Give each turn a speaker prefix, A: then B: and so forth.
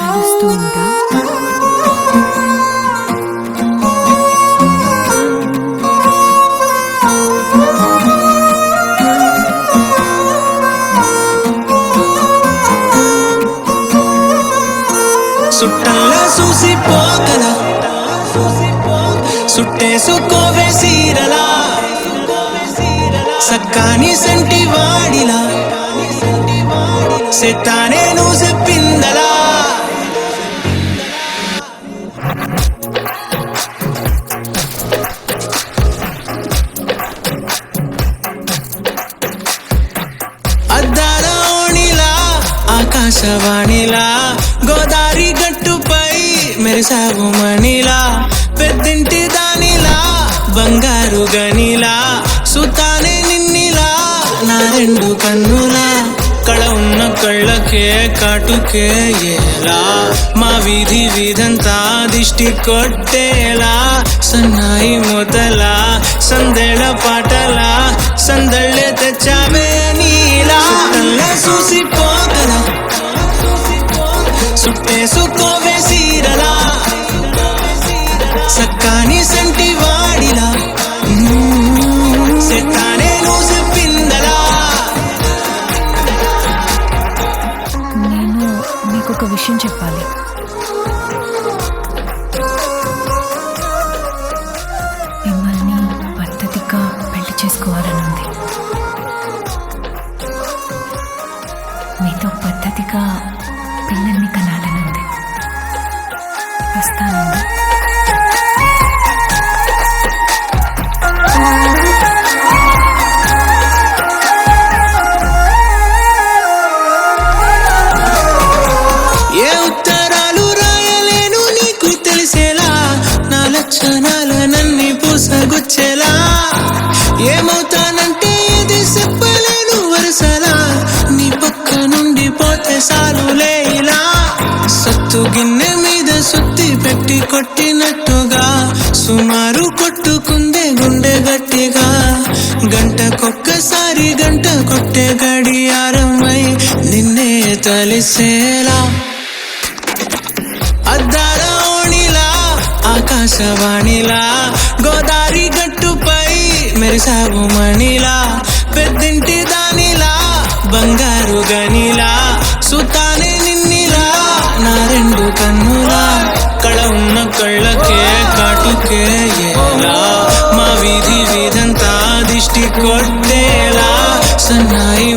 A: తెలుస్తూ ఉందా?
B: సుట్టల్లా చూసిపోగల సుట్టేసుకోవే సీరలా సక్కాని సంటి వాడిలా సెత్తానే నువ్వు చెప్పిందలా అద్దాల ఓణిలా ఆకాశవాణిలా గోదారి గట్టుపై మెరిసాగు మణిలా పెద్దింటి దానిలా బంగారు గనిలా సుతానే నిన్నిలా నా రెండు కన్నులా కళ ఉన్న కళ్ళకే కాటుకే ఎలా మా వీధి వీధంతా దిష్టి కొట్టేలా సన్నాయి మొదలా సందెళ పాటలా సందళ్ళే తెచ్చావే నీలా చూసిపోగలా సుట్టేసుకోవే సీరలా సక్కాని సంటి వాడిలా సెత్తానే నువ్వు చెప్పిందలా.
A: నేను మీకు ఒక విషయం చెప్పాలి. మిమ్మల్ని పద్ధతిగా పెళ్లి చేసుకోవాలని ఉంది. మీతో పద్ధతిగా పిల్లల్ని కనాలని ఉంది. వస్తానండి.
B: ఏ ఉత్తరాలు రాయలేను నీకు తెలిసేలా నా లక్షణాలనన్నీ పూసగుచ్చేలా ఏమవుతానంటే ఏది చెప్పలేను వరుసలా నీ పక్క నుండి పోతే సాలులే ఇలా సత్తు గిన్నె మీద సుత్తి పెట్టి కొట్టినట్టుగా సుమారు కొట్టుకుందే గుండె గట్టిగా గంటకొక్కసారి గంట కొట్టే గడియారమై నిన్నే తలిసేలా అద్దాల ఓణిలా ఆకాశవాణిలా గోదారి గట్టుపై మెరిసాగు మణిలా పెద్దింటి దానిలా బంగారు గనిలా సుతానే నిన్నిలా నా రెండు కన్నులా కళ ఉన్న కళ్ళకే కాటుకే ఎలా మా వీధి వీధంతా దిష్టి కొట్టేలా సన్నాయి